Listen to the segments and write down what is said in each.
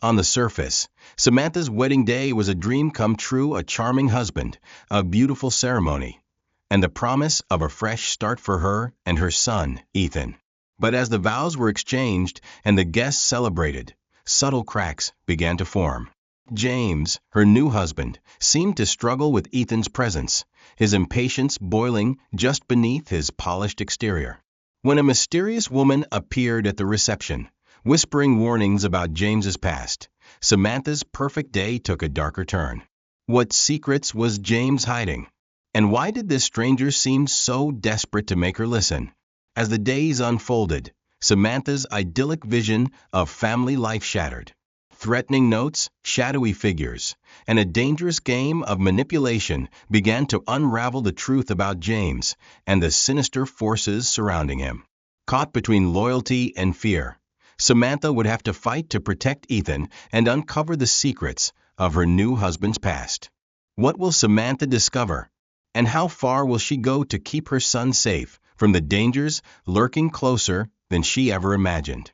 On the surface, Samantha's wedding day was a dream come true, a charming husband, a beautiful ceremony, and the promise of a fresh start for her and her son, Ethan. But as the vows were exchanged and the guests celebrated, subtle cracks began to form. James, her new husband, seemed to struggle with Ethan's presence, his impatience boiling just beneath his polished exterior. When a mysterious woman appeared at the reception, whispering warnings about James's past, Samantha's perfect day took a darker turn. What secrets was James hiding? And why did this stranger seem so desperate to make her listen? As the days unfolded, Samantha's idyllic vision of family life shattered. Threatening notes, shadowy figures, and a dangerous game of manipulation began to unravel the truth about James and the sinister forces surrounding him. Caught between loyalty and fear, Samantha would have to fight to protect Ethan and uncover the secrets of her new husband's past. What will Samantha discover? And how far will she go to keep her son safe from the dangers lurking closer than she ever imagined?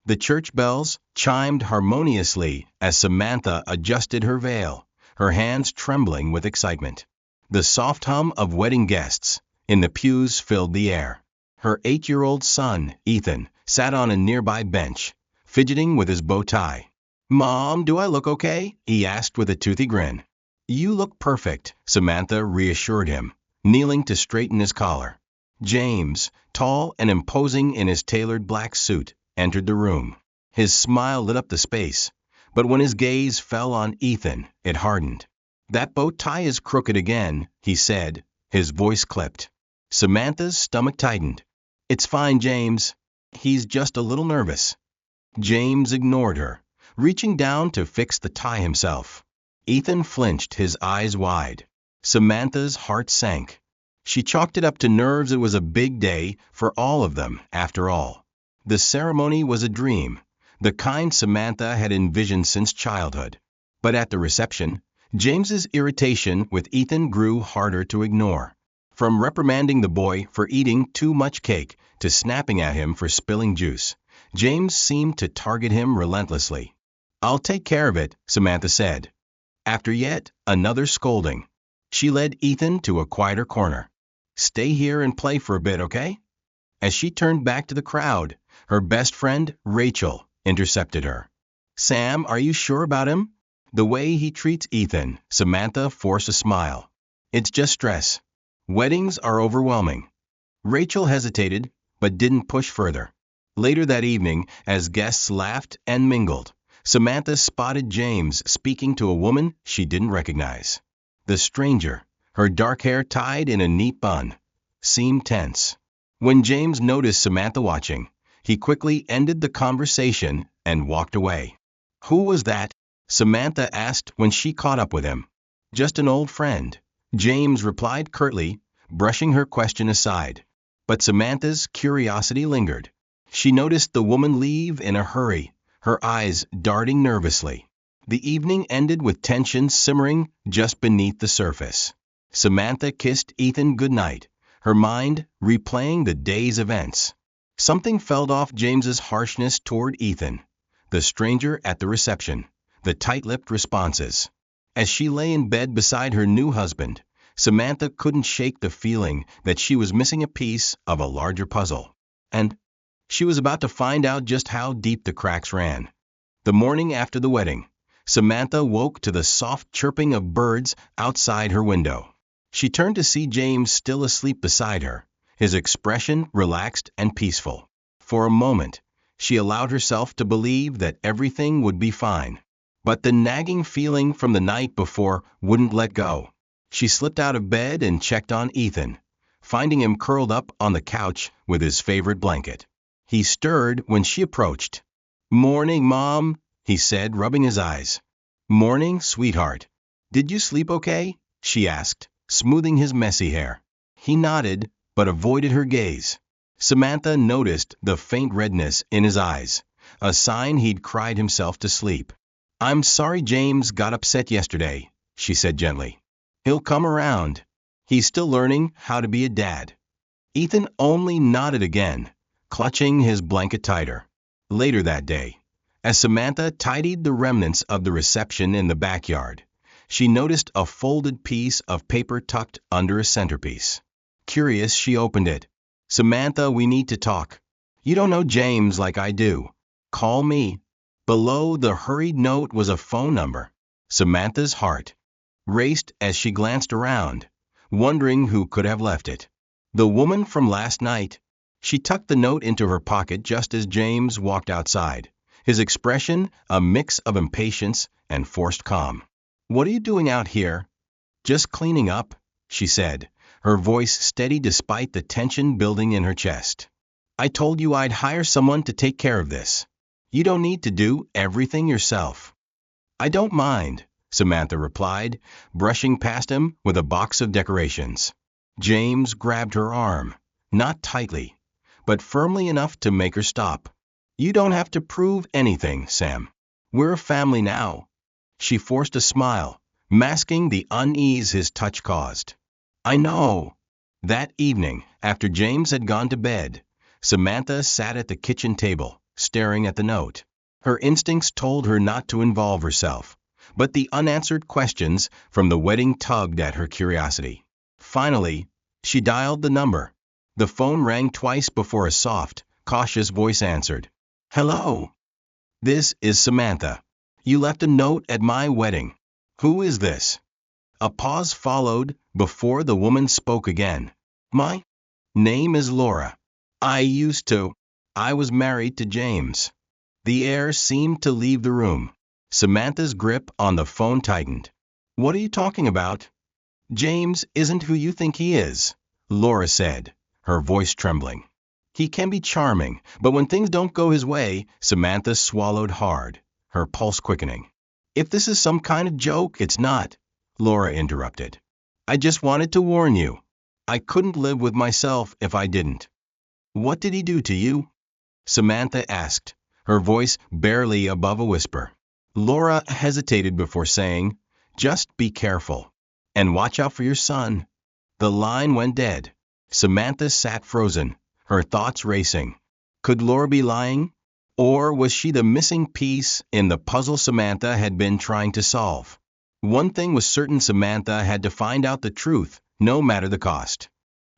The church bells chimed harmoniously as Samantha adjusted her veil, her hands trembling with excitement. The soft hum of wedding guests in the pews filled the air. Her 8-year-old son, Ethan, sat on a nearby bench, fidgeting with his bow tie. "Mom, do I look okay?" he asked with a toothy grin. "You look perfect," Samantha reassured him, kneeling to straighten his collar. James, tall and imposing in his tailored black suit, entered the room. His smile lit up the space, but when his gaze fell on Ethan, it hardened. "That bow tie is crooked again," he said, his voice clipped. Samantha's stomach tightened. "It's fine, James. He's just a little nervous." James ignored her, reaching down to fix the tie himself. Ethan flinched, his eyes wide. Samantha's heart sank. She chalked it up to nerves. It was a big day for all of them, after all. The ceremony was a dream, the kind Samantha had envisioned since childhood. But at the reception, James's irritation with Ethan grew harder to ignore. From reprimanding the boy for eating too much cake to snapping at him for spilling juice, James seemed to target him relentlessly. "I'll take care of it," Samantha said. After yet another scolding, she led Ethan to a quieter corner. "Stay here and play for a bit, okay?" As she turned back to the crowd, her best friend, Rachel, intercepted her. "Sam, are you sure about him?" "The way he treats Ethan," Samantha forced a smile. "It's just stress. Weddings are overwhelming." Rachel hesitated, but didn't push further. Later that evening, as guests laughed and mingled, Samantha spotted James speaking to a woman she didn't recognize. The stranger, her dark hair tied in a neat bun, seemed tense. When James noticed Samantha watching, he quickly ended the conversation and walked away. "Who was that?" Samantha asked when she caught up with him. "Just an old friend," James replied curtly, brushing her question aside. But Samantha's curiosity lingered. She noticed the woman leave in a hurry, her eyes darting nervously. The evening ended with tension simmering just beneath the surface. Samantha kissed Ethan goodnight, her mind replaying the day's events. Something felt off. James's harshness toward Ethan, the stranger at the reception, the tight-lipped responses. As she lay in bed beside her new husband, Samantha couldn't shake the feeling that she was missing a piece of a larger puzzle. And she was about to find out just how deep the cracks ran. The morning after the wedding, Samantha woke to the soft chirping of birds outside her window. She turned to see James still asleep beside her, his expression relaxed and peaceful. For a moment, she allowed herself to believe that everything would be fine. But the nagging feeling from the night before wouldn't let go. She slipped out of bed and checked on Ethan, finding him curled up on the couch with his favorite blanket. He stirred when she approached. "Morning, Mom," he said, rubbing his eyes. "Morning, sweetheart. Did you sleep okay?" she asked, smoothing his messy hair. He nodded, but avoided her gaze. Samantha noticed the faint redness in his eyes, a sign he'd cried himself to sleep. "I'm sorry James got upset yesterday," she said gently. "He'll come around. He's still learning how to be a dad." Ethan only nodded again, clutching his blanket tighter. Later that day, As Samantha tidied the remnants of the reception in the backyard, she noticed a folded piece of paper tucked under a centerpiece. Curious, she opened it. "Samantha, we need to talk. You don't know James like I do. Call me." Below the hurried note was a phone number. Samantha's heart raced as she glanced around, wondering who could have left it. The woman from last night. She tucked the note into her pocket just as James walked outside, his expression a mix of impatience and forced calm. "What are you doing out here?" "Just cleaning up," she said, her voice steady despite the tension building in her chest. "I told you I'd hire someone to take care of this. You don't need to do everything yourself." "I don't mind," Samantha replied, brushing past him with a box of decorations. James grabbed her arm, not tightly, but firmly enough to make her stop. "You don't have to prove anything, Sam. We're a family now." She forced a smile, masking the unease his touch caused. "I know." That evening, after James had gone to bed, Samantha sat at the kitchen table, staring at the note. Her instincts told her not to involve herself, but the unanswered questions from the wedding tugged at her curiosity. Finally, she dialed the number. The phone rang twice before a soft, cautious voice answered. "Hello. This is Samantha. You left a note at my wedding. Who is this?" A pause followed before the woman spoke again. "My name is Laura. I was married to James." The air seemed to leave the room. Samantha's grip on the phone tightened. "What are you talking about?" "James isn't who you think he is," Laura said, her voice trembling. "He can be charming, but when things don't go his way," Samantha swallowed hard, her pulse quickening. "If this is some kind of joke, it's not," Laura interrupted. "I just wanted to warn you. I couldn't live with myself if I didn't." "What did he do to you?" Samantha asked, her voice barely above a whisper. Laura hesitated before saying, "Just be careful. And watch out for your son." The line went dead. Samantha sat frozen, her thoughts racing. Could Laura be lying? Or was she the missing piece in the puzzle Samantha had been trying to solve? One thing was certain: Samantha had to find out the truth, no matter the cost.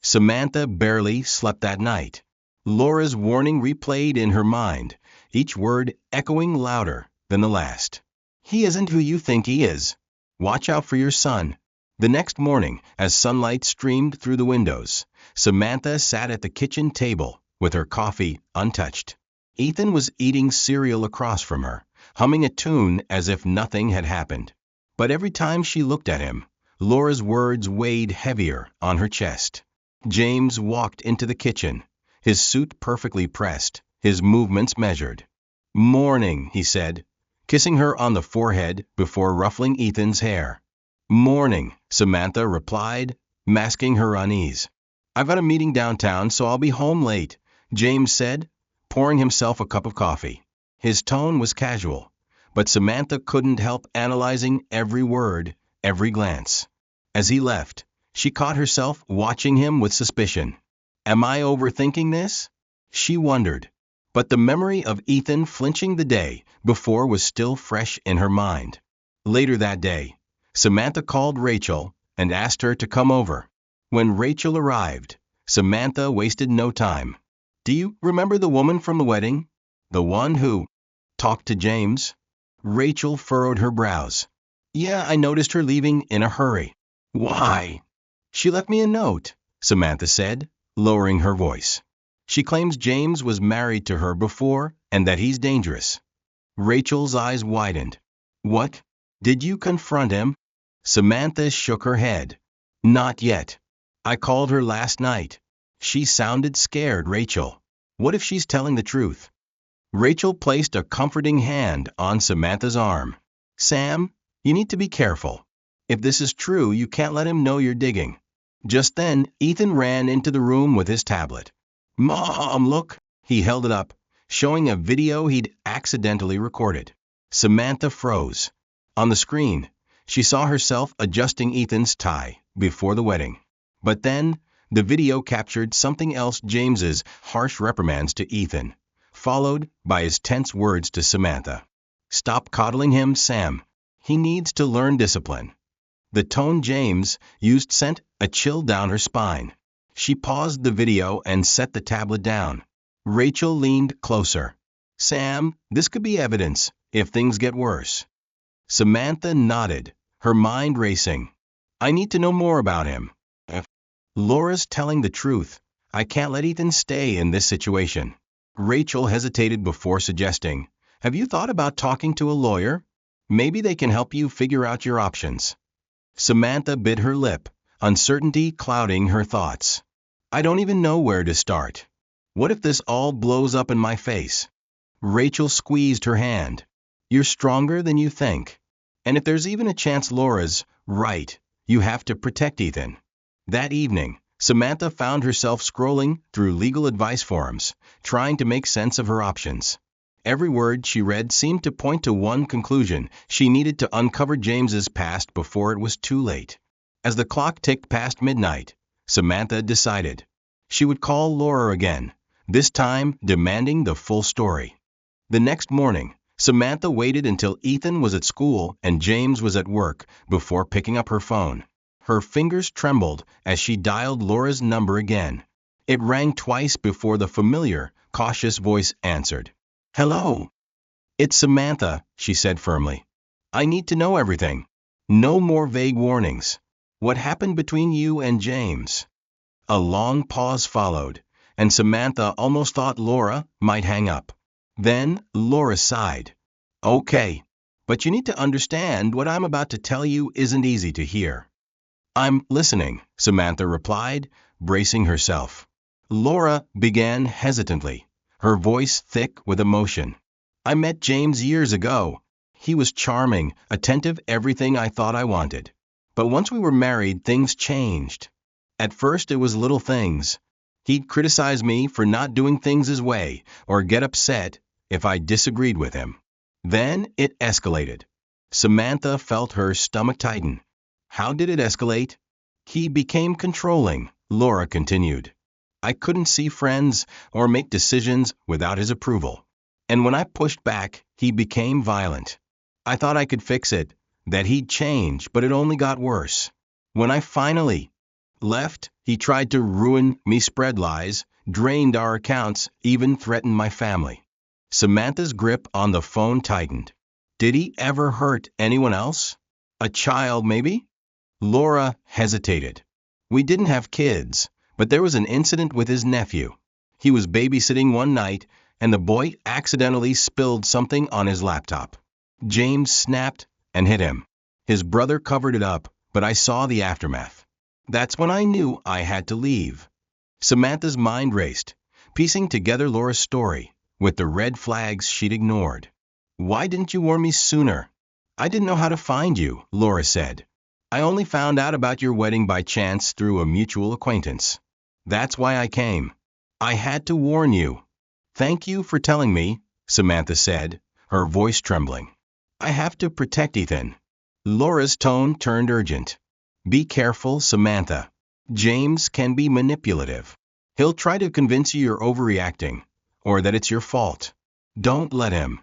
Samantha barely slept that night. Laura's warning replayed in her mind, each word echoing louder than the last. "He isn't who you think he is. Watch out for your son." The next morning, as sunlight streamed through the windows, Samantha sat at the kitchen table with her coffee untouched. Ethan was eating cereal across from her, humming a tune as if nothing had happened. But every time she looked at him, Laura's words weighed heavier on her chest. James walked into the kitchen, his suit perfectly pressed, his movements measured. "Morning," he said, kissing her on the forehead before ruffling Ethan's hair. "Morning," Samantha replied, masking her unease. "I've got a meeting downtown, so I'll be home late," James said, pouring himself a cup of coffee. His tone was casual, but Samantha couldn't help analyzing every word, every glance. As he left, she caught herself watching him with suspicion. "Am I overthinking this?" she wondered. But the memory of Ethan flinching the day before was still fresh in her mind. Later that day, Samantha called Rachel and asked her to come over. When Rachel arrived, Samantha wasted no time. "Do you remember the woman from the wedding? The one who talked to James?" Rachel furrowed her brows. "Yeah, I noticed her leaving in a hurry." "Why?" "She left me a note," Samantha said, lowering her voice. "She claims James was married to her before and that he's dangerous." Rachel's eyes widened. "What? Did you confront him?" Samantha shook her head. "Not yet. I called her last night. She sounded scared." "Rachel, what if she's telling the truth?" Rachel placed a comforting hand on Samantha's arm. "Sam, you need to be careful. If this is true, you can't let him know you're digging." Just then, Ethan ran into the room with his tablet. "Mom, look!" He held it up, showing a video he'd accidentally recorded. Samantha froze. On the screen, she saw herself adjusting Ethan's tie before the wedding. But then, the video captured something else: James's harsh reprimands to Ethan, followed by his tense words to Samantha. "Stop coddling him, Sam. He needs to learn discipline." The tone James used sent a chill down her spine. She paused the video and set the tablet down. Rachel leaned closer. "Sam, this could be evidence, if things get worse." Samantha nodded, her mind racing. "I need to know more about him. If Laura's telling the truth, I can't let Ethan stay in this situation." Rachel hesitated before suggesting, "Have you thought about talking to a lawyer? Maybe they can help you figure out your options." Samantha bit her lip, uncertainty clouding her thoughts. "I don't even know where to start. What if this all blows up in my face?" Rachel squeezed her hand. "You're stronger than you think. And if there's even a chance Laura's right, you have to protect Ethan." That evening, Samantha found herself scrolling through legal advice forums, trying to make sense of her options. Every word she read seemed to point to one conclusion: she needed to uncover James's past before it was too late. As the clock ticked past midnight, Samantha decided she would call Laura again, this time demanding the full story. The next morning, Samantha waited until Ethan was at school and James was at work before picking up her phone. Her fingers trembled as she dialed Laura's number again. It rang twice before the familiar, cautious voice answered. "Hello." "It's Samantha," she said firmly. "I need to know everything. No more vague warnings. What happened between you and James?" A long pause followed, and Samantha almost thought Laura might hang up. Then Laura sighed. "Okay, but you need to understand what I'm about to tell you isn't easy to hear." "I'm listening," Samantha replied, bracing herself. Laura began hesitantly, her voice thick with emotion. "I met James years ago. He was charming, attentive, everything I thought I wanted. But once we were married, things changed. At first it was little things. He'd criticize me for not doing things his way, or get upset if I disagreed with him. Then it escalated." Samantha felt her stomach tighten. "How did it escalate?" "He became controlling," Laura continued. "I couldn't see friends or make decisions without his approval. And when I pushed back, he became violent. I thought I could fix it, that he'd change, but it only got worse. When I finally left, he tried to ruin me, spread lies, drained our accounts, even threatened my family." Samantha's grip on the phone tightened. "Did he ever hurt anyone else? A child, maybe?" Laura hesitated. "We didn't have kids, but there was an incident with his nephew. He was babysitting one night, and the boy accidentally spilled something on his laptop. James snapped and hit him. His brother covered it up, but I saw the aftermath. That's when I knew I had to leave." Samantha's mind raced, piecing together Laura's story with the red flags she'd ignored. "Why didn't you warn me sooner?" "I didn't know how to find you," Laura said. "I only found out about your wedding by chance through a mutual acquaintance. That's why I came. I had to warn you." "Thank you for telling me," Samantha said, her voice trembling. "I have to protect Ethan." Laura's tone turned urgent. "Be careful, Samantha. James can be manipulative. He'll try to convince you you're overreacting, or that it's your fault. Don't let him."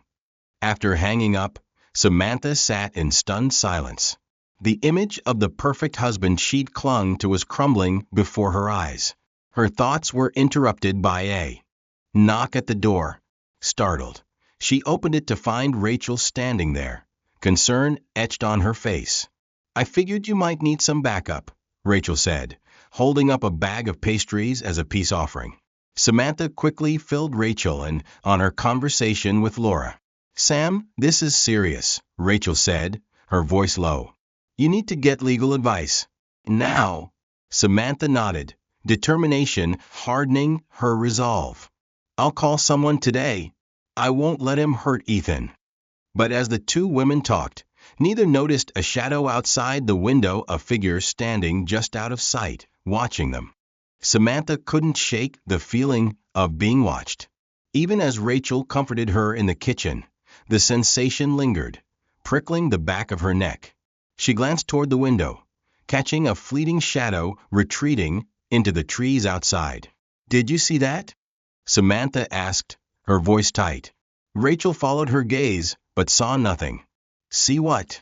After hanging up, Samantha sat in stunned silence. The image of the perfect husband she'd clung to was crumbling before her eyes. Her thoughts were interrupted by a knock at the door. Startled, she opened it to find Rachel standing there, concern etched on her face. "I figured you might need some backup," Rachel said, holding up a bag of pastries as a peace offering. Samantha quickly filled Rachel in on her conversation with Laura. "Sam, this is serious," Rachel said, her voice low. "You need to get legal advice. Now." Samantha nodded, determination hardening her resolve. "I'll call someone today. I won't let him hurt Ethan." But as the two women talked, neither noticed a shadow outside the window, a figure standing just out of sight, watching them. Samantha couldn't shake the feeling of being watched. Even as Rachel comforted her in the kitchen, the sensation lingered, prickling the back of her neck. She glanced toward the window, catching a fleeting shadow retreating into the trees outside. "Did you see that?" Samantha asked, her voice tight. Rachel followed her gaze, but saw nothing. See what?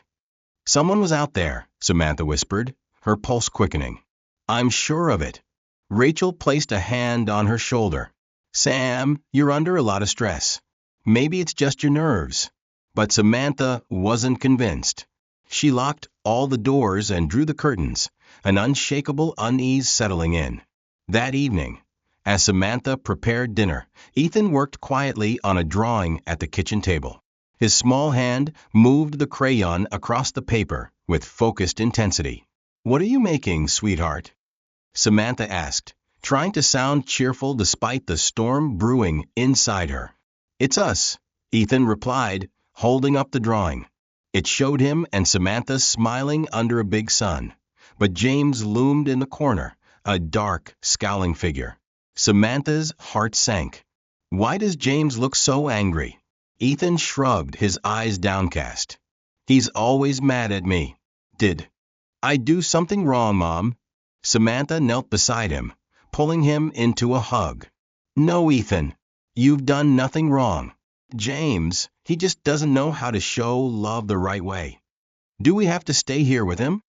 Someone was out there, Samantha whispered, her pulse quickening. I'm sure of it. Rachel placed a hand on her shoulder. Sam, you're under a lot of stress. Maybe it's just your nerves. But Samantha wasn't convinced. She locked all the doors and drew the curtains, an unshakable unease settling in. That evening, as Samantha prepared dinner, Ethan worked quietly on a drawing at the kitchen table. His small hand moved the crayon across the paper with focused intensity. What are you making, sweetheart? Samantha asked, trying to sound cheerful despite the storm brewing inside her. It's us, Ethan replied, holding up the drawing. It showed him and Samantha smiling under a big sun. But James loomed in the corner, a dark, scowling figure. Samantha's heart sank. Why does James look so angry? Ethan shrugged, his eyes downcast. He's always mad at me. Did I do something wrong, Mom? Samantha knelt beside him, pulling him into a hug. No, Ethan. You've done nothing wrong. James, he just doesn't know how to show love the right way. Do we have to stay here with him?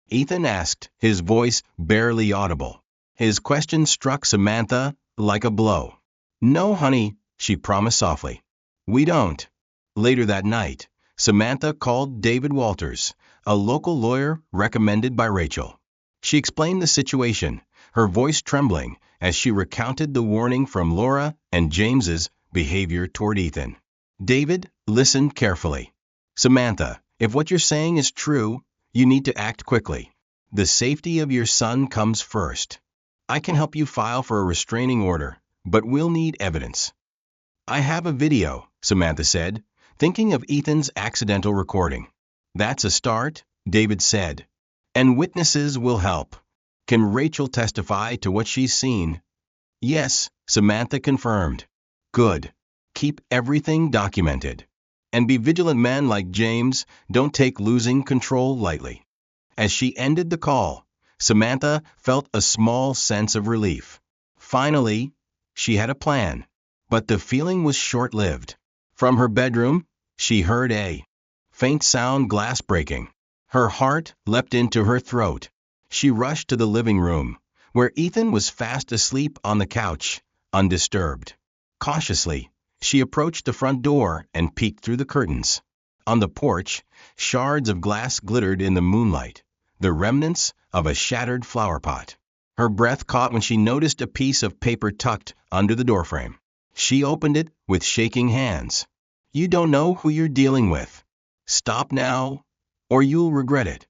Ethan asked, his voice barely audible. His question struck Samantha like a blow. No, honey, she promised softly. We don't. Later that night, Samantha called David Walters, a local lawyer recommended by Rachel. She explained the situation, her voice trembling as she recounted the warning from Laura and James's behavior toward Ethan. David listened carefully. Samantha, if what you're saying is true, you need to act quickly. The safety of your son comes first. I can help you file for a restraining order, but we'll need evidence. I have a video, Samantha said, thinking of Ethan's accidental recording. That's a start, David said. And witnesses will help. Can Rachel testify to what she's seen? Yes, Samantha confirmed. Good. Keep everything documented. And be vigilant, men like James. Don't take losing control lightly. As she ended the call, Samantha felt a small sense of relief. Finally, she had a plan. But the feeling was short-lived. From her bedroom, she heard a faint sound, glass breaking. Her heart leapt into her throat. She rushed to the living room, where Ethan was fast asleep on the couch, undisturbed. Cautiously, she approached the front door and peeked through the curtains. On the porch, shards of glass glittered in the moonlight, the remnants of a shattered flower pot. Her breath caught when she noticed a piece of paper tucked under the doorframe. She opened it with shaking hands. You don't know who you're dealing with. Stop now, or you'll regret it.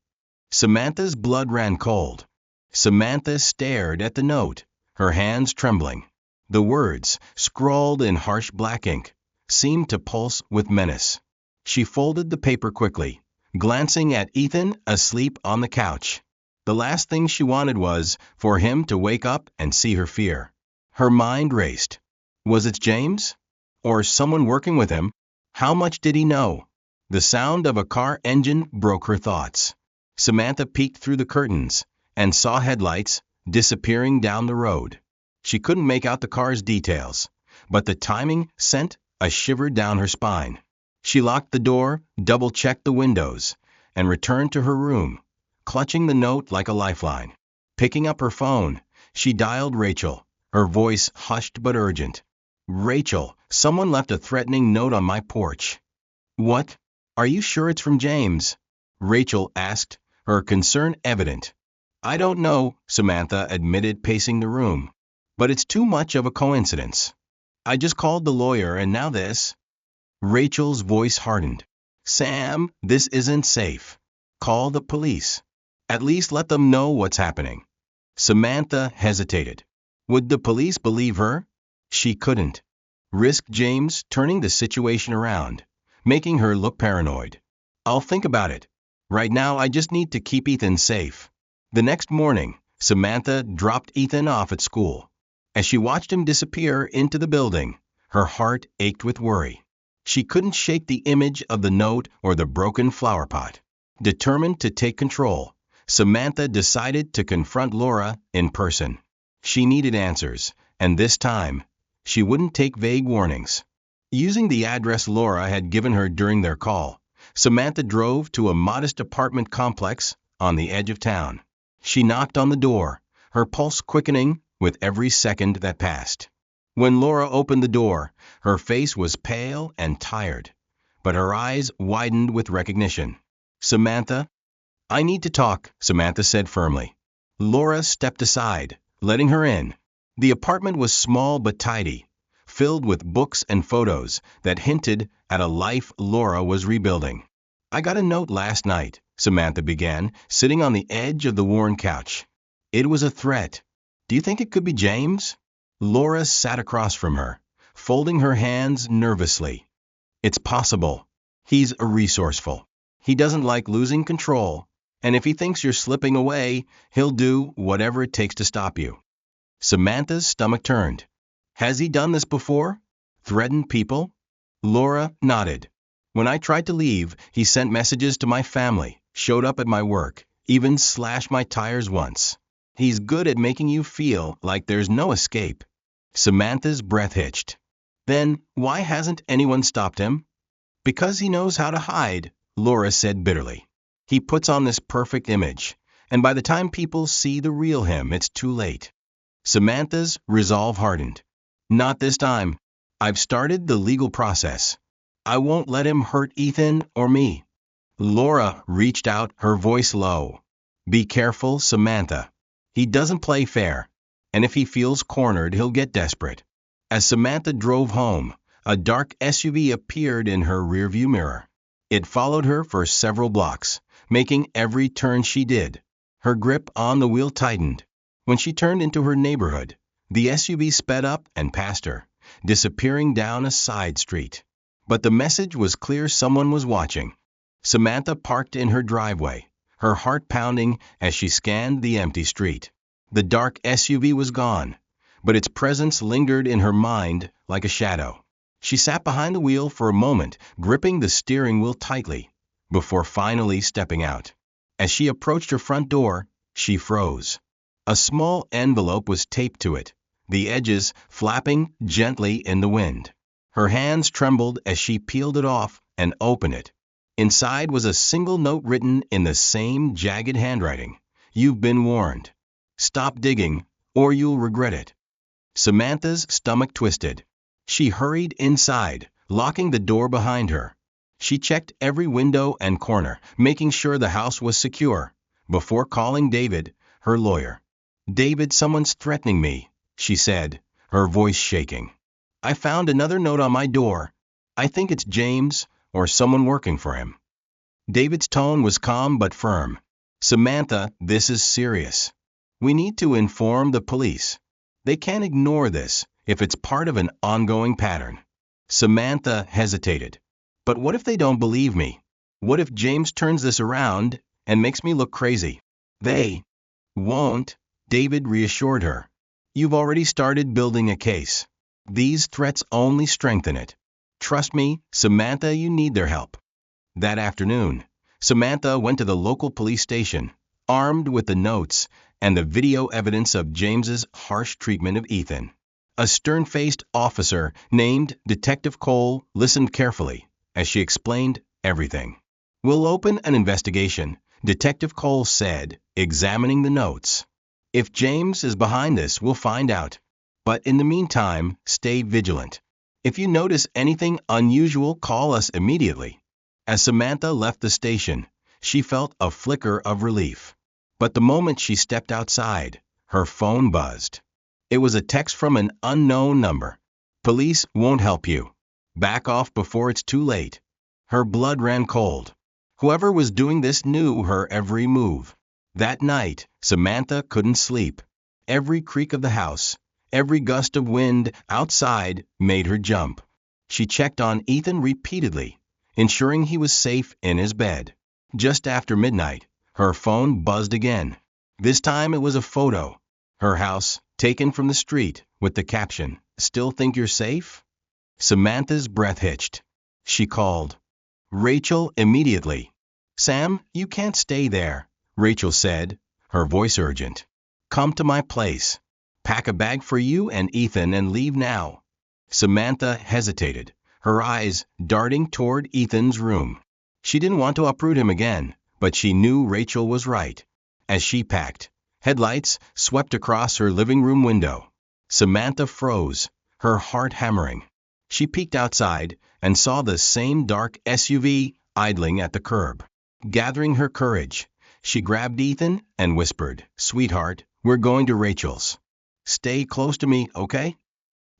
Samantha's blood ran cold. Samantha stared at the note, her hands trembling. The words, scrawled in harsh black ink, seemed to pulse with menace. She folded the paper quickly, glancing at Ethan asleep on the couch. The last thing she wanted was for him to wake up and see her fear. Her mind raced. Was it James? Or someone working with him? How much did he know? The sound of a car engine broke her thoughts. Samantha peeked through the curtains and saw headlights disappearing down the road. She couldn't make out the car's details, but the timing sent a shiver down her spine. She locked the door, double-checked the windows, and returned to her room, clutching the note like a lifeline. Picking up her phone, she dialed Rachel, her voice hushed but urgent. Rachel, someone left a threatening note on my porch. What? Are you sure it's from James? Rachel asked, her concern evident. I don't know, Samantha admitted, pacing the room. But it's too much of a coincidence. I just called the lawyer and now this. Rachel's voice hardened. Sam, this isn't safe. Call the police. At least let them know what's happening. Samantha hesitated. Would the police believe her? She couldn't risk James turning the situation around, making her look paranoid. I'll think about it. Right now, I just need to keep Ethan safe. The next morning, Samantha dropped Ethan off at school. As she watched him disappear into the building, her heart ached with worry. She couldn't shake the image of the note or the broken flower pot. Determined to take control, Samantha decided to confront Laura in person. She needed answers, and this time, she wouldn't take vague warnings. Using the address Laura had given her during their call, Samantha drove to a modest apartment complex on the edge of town. She knocked on the door, her pulse quickening with every second that passed. When Laura opened the door, her face was pale and tired, but her eyes widened with recognition. "Samantha?" "I need to talk," Samantha said firmly. Laura stepped aside, letting her in. The apartment was small but tidy, filled with books and photos that hinted at a life Laura was rebuilding. "I got a note last night," Samantha began, sitting on the edge of the worn couch. "It was a threat. Do you think it could be James?" Laura sat across from her, folding her hands nervously. "It's possible. He's resourceful. He doesn't like losing control, and if he thinks you're slipping away, he'll do whatever it takes to stop you." Samantha's stomach turned. "Has he done this before? Threatened people?" Laura nodded. "When I tried to leave, he sent messages to my family, showed up at my work, even slashed my tires once. He's good at making you feel like there's no escape." Samantha's breath hitched. "Then why hasn't anyone stopped him?" "Because he knows how to hide," Laura said bitterly. "He puts on this perfect image, and by the time people see the real him, it's too late." Samantha's resolve hardened. "Not this time. I've started the legal process. I won't let him hurt Ethan or me." Laura reached out, her voice low. "Be careful, Samantha. He doesn't play fair, and if he feels cornered, he'll get desperate." As Samantha drove home, a dark SUV appeared in her rearview mirror. It followed her for several blocks, making every turn she did. Her grip on the wheel tightened. When she turned into her neighborhood, the SUV sped up and passed her, disappearing down a side street. But the message was clear: someone was watching. Samantha parked in her driveway, her heart pounding as she scanned the empty street. The dark SUV was gone, but its presence lingered in her mind like a shadow. She sat behind the wheel for a moment, gripping the steering wheel tightly, before finally stepping out. As she approached her front door, she froze. A small envelope was taped to it, the edges flapping gently in the wind. Her hands trembled as she peeled it off and opened it. Inside was a single note written in the same jagged handwriting. "You've been warned. Stop digging, or you'll regret it." Samantha's stomach twisted. She hurried inside, locking the door behind her. She checked every window and corner, making sure the house was secure, before calling David, her lawyer. "David, someone's threatening me," she said, her voice shaking. "I found another note on my door. I think it's James or someone working for him." David's tone was calm but firm. "Samantha, this is serious. We need to inform the police. They can't ignore this if it's part of an ongoing pattern." Samantha hesitated. "But what if they don't believe me? What if James turns this around and makes me look crazy?" "They won't," David reassured her. "You've already started building a case. These threats only strengthen it. Trust me, Samantha, you need their help." That afternoon, Samantha went to the local police station, armed with the notes and the video evidence of James's harsh treatment of Ethan. A stern-faced officer named Detective Cole listened carefully as she explained everything. "We'll open an investigation," Detective Cole said, examining the notes. "If James is behind this, we'll find out. But in the meantime, stay vigilant. If you notice anything unusual, call us immediately." As Samantha left the station, she felt a flicker of relief. But the moment she stepped outside, her phone buzzed. It was a text from an unknown number. "Police won't help you. Back off before it's too late." Her blood ran cold. Whoever was doing this knew her every move. That night, Samantha couldn't sleep. Every creak of the house, every gust of wind outside made her jump. She checked on Ethan repeatedly, ensuring he was safe in his bed. Just after midnight, her phone buzzed again. This time it was a photo. Her house, taken from the street, with the caption, "Still think you're safe?" Samantha's breath hitched. She called Rachel immediately. "Sam, you can't stay there," Rachel said, her voice urgent. "Come to my place. Pack a bag for you and Ethan and leave now." Samantha hesitated, her eyes darting toward Ethan's room. She didn't want to uproot him again, but she knew Rachel was right. As she packed, headlights swept across her living room window. Samantha froze, her heart hammering. She peeked outside and saw the same dark SUV idling at the curb. Gathering her courage, she grabbed Ethan and whispered, "Sweetheart, we're going to Rachel's. Stay close to me, okay?"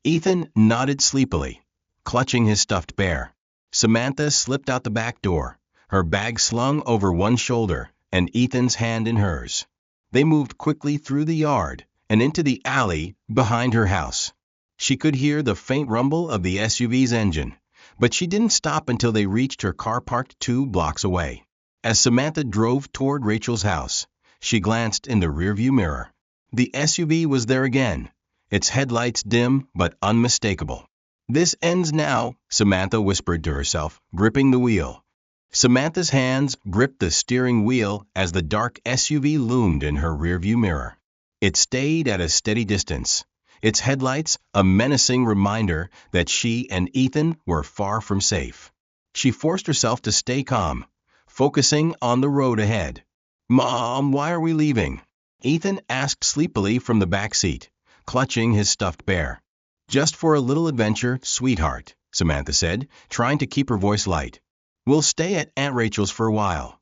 Ethan nodded sleepily, clutching his stuffed bear. Samantha slipped out the back door, her bag slung over one shoulder and Ethan's hand in hers. They moved quickly through the yard and into the alley behind her house. She could hear the faint rumble of the SUV's engine, but she didn't stop until they reached her car parked 2 blocks away. As Samantha drove toward Rachel's house, she glanced in the rearview mirror. The SUV was there again, its headlights dim but unmistakable. "This ends now," Samantha whispered to herself, gripping the wheel. Samantha's hands gripped the steering wheel as the dark SUV loomed in her rearview mirror. It stayed at a steady distance, its headlights a menacing reminder that she and Ethan were far from safe. She forced herself to stay calm, focusing on the road ahead. "Mom, why are we leaving?" Ethan asked sleepily from the back seat, clutching his stuffed bear. "Just for a little adventure, sweetheart," Samantha said, trying to keep her voice light. "We'll stay at Aunt Rachel's for a while."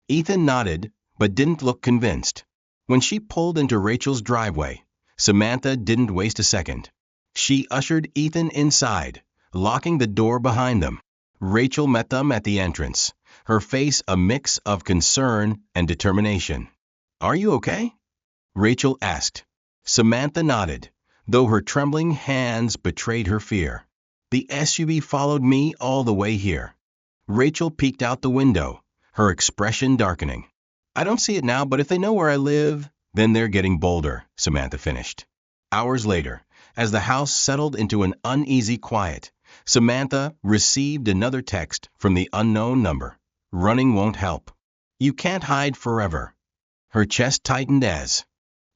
Ethan nodded, but didn't look convinced. When she pulled into Rachel's driveway, Samantha didn't waste a second. She ushered Ethan inside, locking the door behind them. Rachel met them at the entrance, her face a mix of concern and determination. "Are you okay?" Rachel asked. Samantha nodded, though her trembling hands betrayed her fear. "The SUV followed me all the way here." Rachel peeked out the window, her expression darkening. "I don't see it now, but if they know where I live, then they're getting bolder," Samantha finished. Hours later, as the house settled into an uneasy quiet, Samantha received another text from the unknown number. "Running won't help. You can't hide forever." Her chest tightened as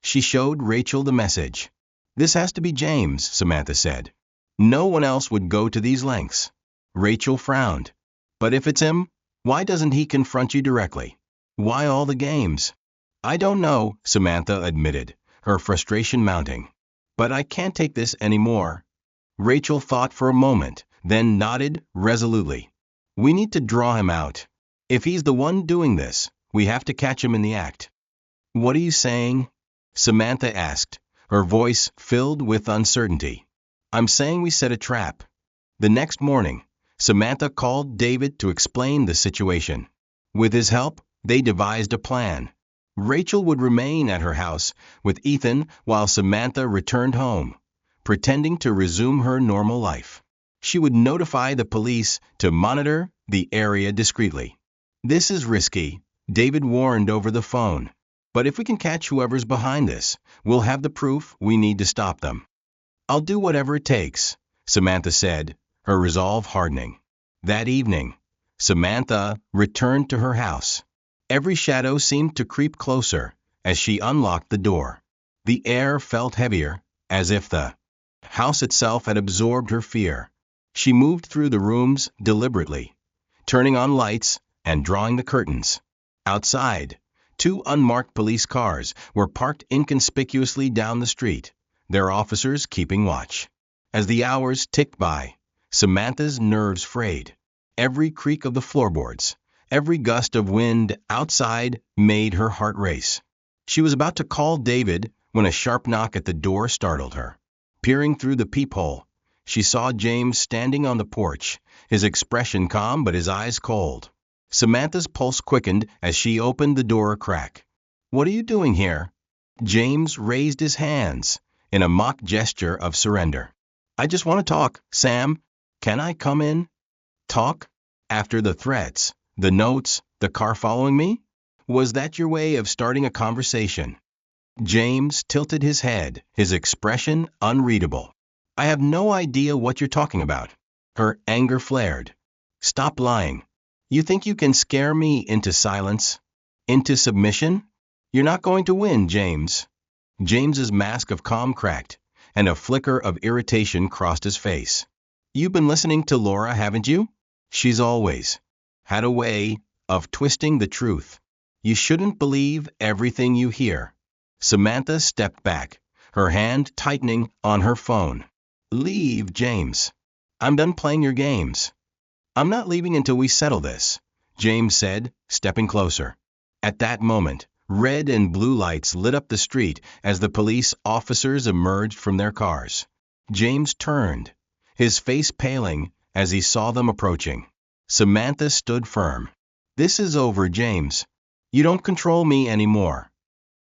she showed Rachel the message. "This has to be James," Samantha said. "No one else would go to these lengths." Rachel frowned. "But if it's him, why doesn't he confront you directly? Why all the games?" "I don't know," Samantha admitted, her frustration mounting. "But I can't take this anymore." Rachel thought for a moment, then nodded resolutely. "We need to draw him out. If he's the one doing this, we have to catch him in the act." "What are you saying?" Samantha asked, her voice filled with uncertainty. "I'm saying we set a trap." The next morning, Samantha called David to explain the situation. With his help, they devised a plan. Rachel would remain at her house with Ethan while Samantha returned home, pretending to resume her normal life. She would notify the police to monitor the area discreetly. "This is risky," David warned over the phone. "But if we can catch whoever's behind this, we'll have the proof we need to stop them." "I'll do whatever it takes," Samantha said, her resolve hardening. That evening, Samantha returned to her house. Every shadow seemed to creep closer as she unlocked the door. The air felt heavier, as if the house itself had absorbed her fear. She moved through the rooms deliberately, turning on lights and drawing the curtains. Outside, 2 unmarked police cars were parked inconspicuously down the street, their officers keeping watch. As the hours ticked by, Samantha's nerves frayed. Every creak of the floorboards, every gust of wind outside made her heart race. She was about to call David when a sharp knock at the door startled her. Peering through the peephole, she saw James standing on the porch, his expression calm but his eyes cold. Samantha's pulse quickened as she opened the door a crack. "What are you doing here?" James raised his hands in a mock gesture of surrender. "I just want to talk, Sam. Can I come in?" "Talk? After the threats, the notes, the car following me? Was that your way of starting a conversation?" James tilted his head, his expression unreadable. "I have no idea what you're talking about." Her anger flared. "Stop lying. You think you can scare me into silence? Into submission? You're not going to win, James." James's mask of calm cracked, and a flicker of irritation crossed his face. You've been listening to Laura, haven't you? She's always had a way of twisting the truth. You shouldn't believe everything you hear. Samantha stepped back, her hand tightening on her phone. Leave, James. I'm done playing your games. I'm not leaving until we settle this, James said, stepping closer. At that moment, red and blue lights lit up the street as the police officers emerged from their cars. James turned, his face paling as he saw them approaching. Samantha stood firm. This is over, James. You don't control me anymore.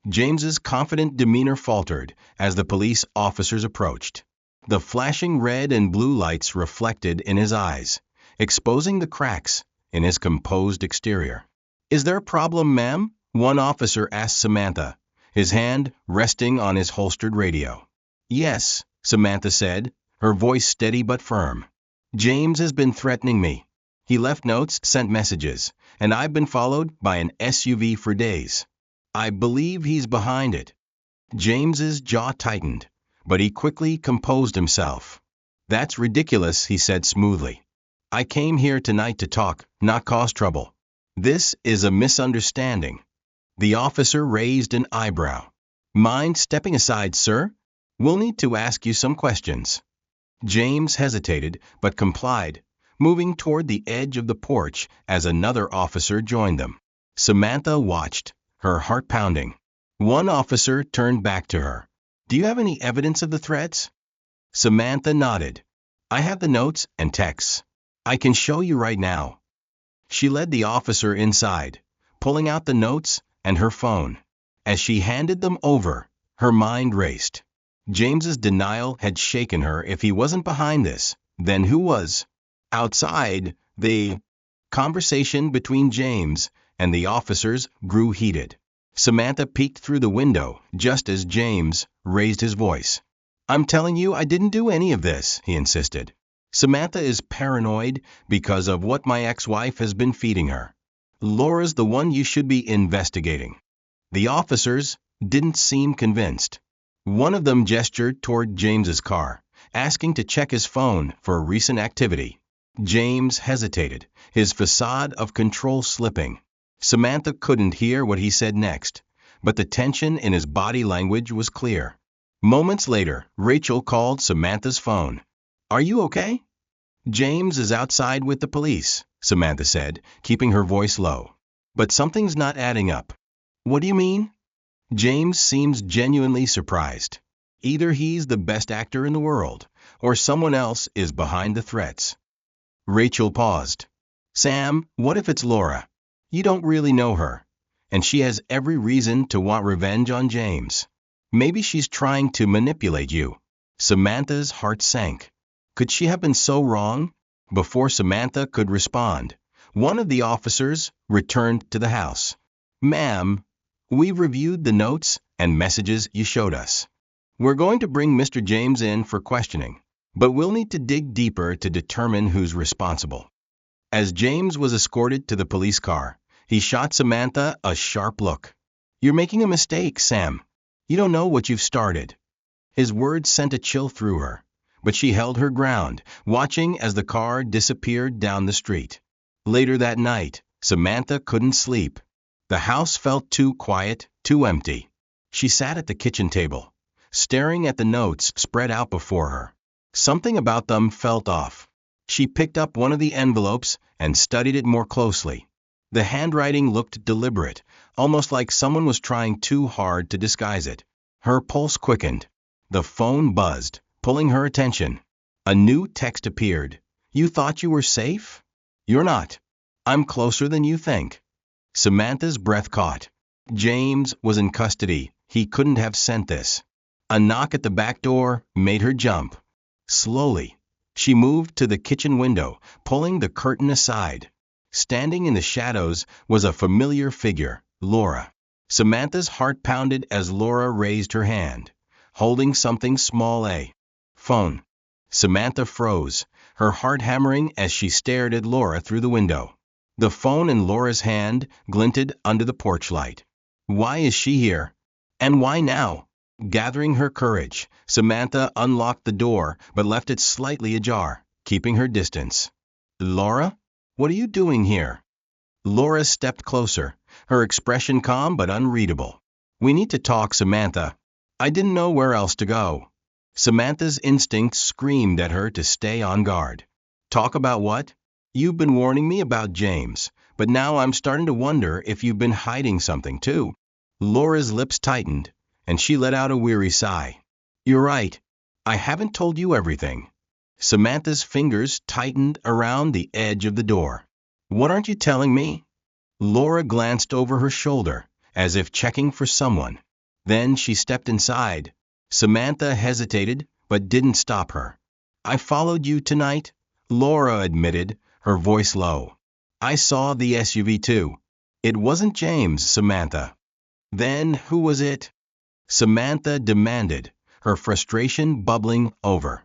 James's confident demeanor faltered as the police officers approached. The flashing red and blue lights reflected in his eyes, exposing the cracks in his composed exterior. Is there a problem, ma'am? One officer asked Samantha, his hand resting on his holstered radio. Yes, Samantha said, her voice steady but firm. James has been threatening me. He left notes, sent messages, and I've been followed by an SUV for days. I believe he's behind it. James's jaw tightened, but he quickly composed himself. That's ridiculous, he said smoothly. I came here tonight to talk, not cause trouble. This is a misunderstanding. The officer raised an eyebrow. Mind stepping aside, sir? We'll need to ask you some questions. James hesitated, but complied, moving toward the edge of the porch as another officer joined them. Samantha watched, her heart pounding. One officer turned back to her. Do you have any evidence of the threats? Samantha nodded. I have the notes and texts. I can show you right now. She led the officer inside, pulling out the notes and her phone. As she handed them over, her mind raced. James's denial had shaken her. If he wasn't behind this, then who was? Outside, the conversation between James and the officers grew heated. Samantha peeked through the window just as James raised his voice. I'm telling you, I didn't do any of this, he insisted. Samantha is paranoid because of what my ex-wife has been feeding her. Laura's the one you should be investigating. The officers didn't seem convinced. One of them gestured toward James's car, asking to check his phone for recent activity. James hesitated, his facade of control slipping. Samantha couldn't hear what he said next, but the tension in his body language was clear. Moments later, Rachel called Samantha's phone. Are you okay? James is outside with the police, Samantha said, keeping her voice low. But something's not adding up. What do you mean? James seems genuinely surprised. Either he's the best actor in the world, or someone else is behind the threats. Rachel paused. Sam, what if it's Laura? You don't really know her, and she has every reason to want revenge on James. Maybe she's trying to manipulate you. Samantha's heart sank. Could she have been so wrong? Before Samantha could respond, one of the officers returned to the house. Ma'am, we've reviewed the notes and messages you showed us. We're going to bring Mr. James in for questioning, but we'll need to dig deeper to determine who's responsible. As James was escorted to the police car, he shot Samantha a sharp look. You're making a mistake, Sam. You don't know what you've started. His words sent a chill through her, but she held her ground, watching as the car disappeared down the street. Later that night, Samantha couldn't sleep. The house felt too quiet, too empty. She sat at the kitchen table, staring at the notes spread out before her. Something about them felt off. She picked up one of the envelopes and studied it more closely. The handwriting looked deliberate, almost like someone was trying too hard to disguise it. Her pulse quickened. The phone buzzed, pulling her attention. A new text appeared. You thought you were safe? You're not. I'm closer than you think. Samantha's breath caught. James was in custody. He couldn't have sent this. A knock at the back door made her jump. Slowly, she moved to the kitchen window, pulling the curtain aside. Standing in the shadows was a familiar figure, Laura. Samantha's heart pounded as Laura raised her hand, holding something small. Phone. Samantha froze, her heart hammering as she stared at Laura through the window. The phone in Laura's hand glinted under the porch light. Why is she here? And why now? Gathering her courage, Samantha unlocked the door but left it slightly ajar. keeping her distance. Laura? What are you doing here? Laura stepped closer, her expression calm but unreadable. We need to talk, Samantha. I didn't know where else to go. Samantha's instincts screamed at her to stay on guard. Talk about what? You've been warning me about James, but now I'm starting to wonder if you've been hiding something too. Laura's lips tightened, and she let out a weary sigh. You're right. I haven't told you everything. Samantha's fingers tightened around the edge of the door. What aren't you telling me? Laura glanced over her shoulder, as if checking for someone. Then she stepped inside. Samantha hesitated, but didn't stop her. I followed you tonight, Laura admitted, her voice low. I saw the SUV too. It wasn't James, Samantha. Then who was it? Samantha demanded, her frustration bubbling over.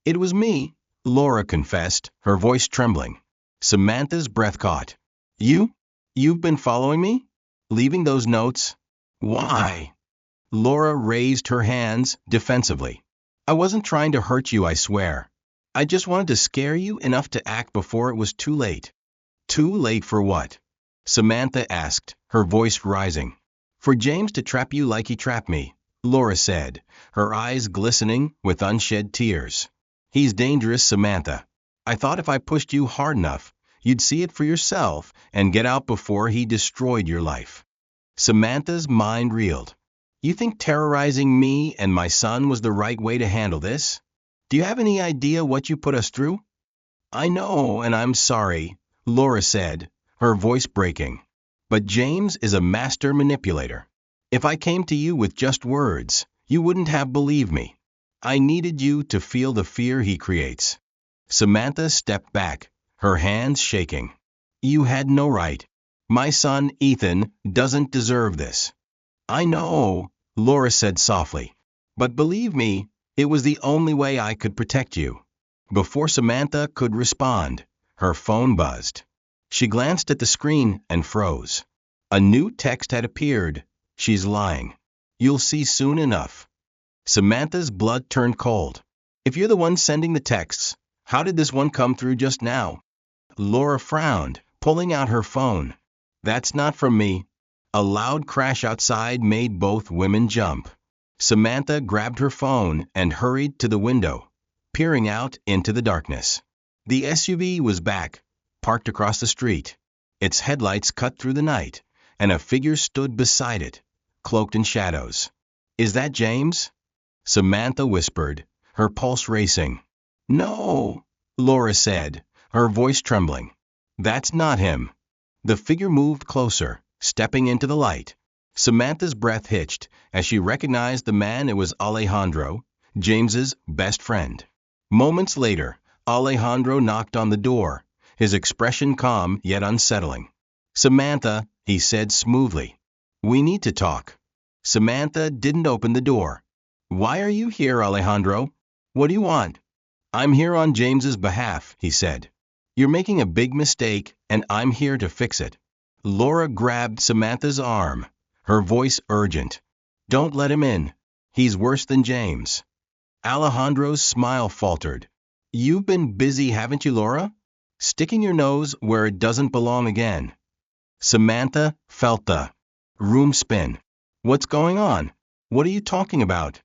It was me, Laura confessed, her voice trembling. Samantha's breath caught. You've been following me? Leaving those notes? Why? Laura raised her hands defensively. I wasn't trying to hurt you, I swear. I just wanted to scare you enough to act before it was too late. Too late for what? Samantha asked, her voice rising. For James to trap you like he trapped me, Laura said, her eyes glistening with unshed tears. He's dangerous, Samantha. I thought if I pushed you hard enough, you'd see it for yourself and get out before he destroyed your life. Samantha's mind reeled. You think terrorizing me and my son was the right way to handle this? Do you have any idea what you put us through? I know, and I'm sorry, Laura said, her voice breaking. But James is a master manipulator. If I came to you with just words, you wouldn't have believed me. I needed you to feel the fear he creates. Samantha stepped back, her hands shaking. You had no right. My son, Ethan, doesn't deserve this. I know, Laura said softly. But believe me, it was the only way I could protect you. Before Samantha could respond, her phone buzzed. She glanced at the screen and froze. A new text had appeared. She's lying. You'll see soon enough. Samantha's blood turned cold. If you're the one sending the texts, how did this one come through just now? Laura frowned, pulling out her phone. That's not from me. A loud crash outside made both women jump. Samantha grabbed her phone and hurried to the window, peering out into the darkness. The SUV was back, parked across the street. Its headlights cut through the night, and a figure stood beside it, cloaked in shadows. Is that James? Samantha whispered, her pulse racing. No, Laura said, her voice trembling. That's not him. The figure moved closer, stepping into the light. Samantha's breath hitched as she recognized the man. It was Alejandro, James's best friend. Moments later, Alejandro knocked on the door, his expression calm yet unsettling. Samantha, he said smoothly. We need to talk. Samantha didn't open the door. Why are you here, Alejandro? What do you want? I'm here on James's behalf, he said. You're making a big mistake, and I'm here to fix it. Laura grabbed Samantha's arm, her voice urgent. Don't let him in. He's worse than James. Alejandro's smile faltered. You've been busy, haven't you, Laura? Sticking your nose where it doesn't belong again. Samantha felt the room spin. What's going on? What are you talking about?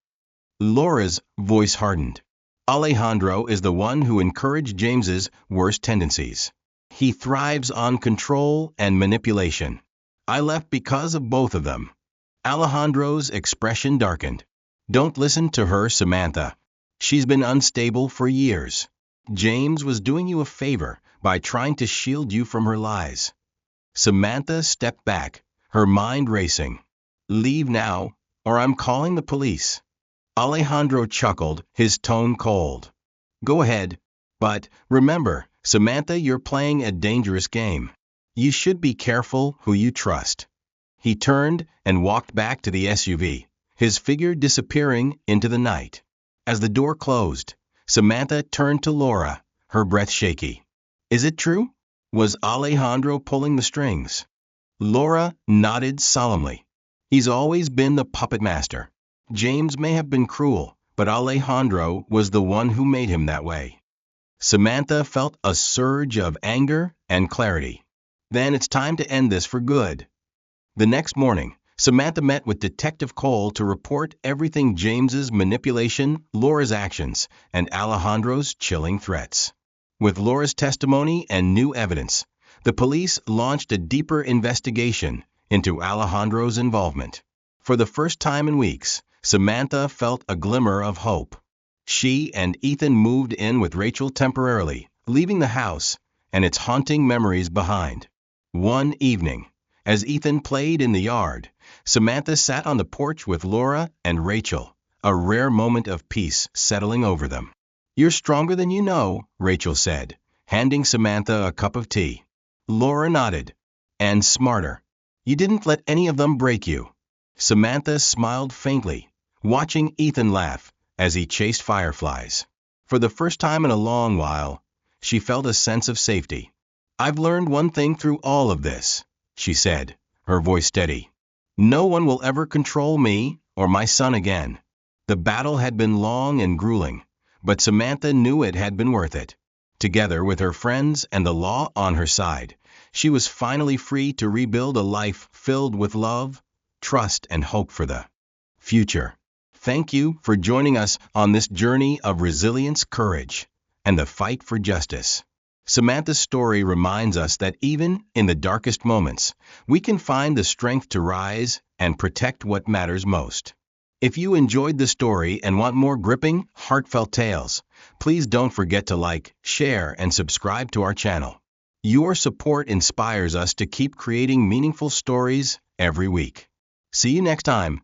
Laura's voice hardened. Alejandro is the one who encouraged James's worst tendencies. He thrives on control and manipulation. I left because of both of them. Alejandro's expression darkened. Don't listen to her, Samantha. She's been unstable for years. James was doing you a favor by trying to shield you from her lies. Samantha stepped back, her mind racing. Leave now, or I'm calling the police. Alejandro chuckled, his tone cold. Go ahead. But remember, Samantha, you're playing a dangerous game. You should be careful who you trust. He turned and walked back to the SUV, his figure disappearing into the night. As the door closed, Samantha turned to Laura, her breath shaky. Is it true? Was Alejandro pulling the strings? Laura nodded solemnly. He's always been the puppet master. James may have been cruel, but Alejandro was the one who made him that way. Samantha felt a surge of anger and clarity. Then it's time to end this for good. The next morning, Samantha met with Detective Cole to report everything: James's manipulation, Laura's actions, and Alejandro's chilling threats. With Laura's testimony and new evidence, the police launched a deeper investigation into Alejandro's involvement. For the first time in weeks, Samantha felt a glimmer of hope. She and Ethan moved in with Rachel temporarily, leaving the house and its haunting memories behind. One evening, as Ethan played in the yard, Samantha sat on the porch with Laura and Rachel, a rare moment of peace settling over them. "You're stronger than you know," Rachel said, handing Samantha a cup of tea. Laura nodded. "And smarter. You didn't let any of them break you." Samantha smiled faintly, watching Ethan laugh as he chased fireflies. For the first time in a long while, she felt a sense of safety. "I've learned one thing through all of this," she said, her voice steady. "No one will ever control me or my son again." The battle had been long and grueling, but Samantha knew it had been worth it. Together with her friends and the law on her side, she was finally free to rebuild a life filled with love, trust, and hope for the future. Thank you for joining us on this journey of resilience, courage, and the fight for justice. Samantha's story reminds us that even in the darkest moments, we can find the strength to rise and protect what matters most. If you enjoyed the story and want more gripping, heartfelt tales, please don't forget to like, share, and subscribe to our channel. Your support inspires us to keep creating meaningful stories every week. See you next time.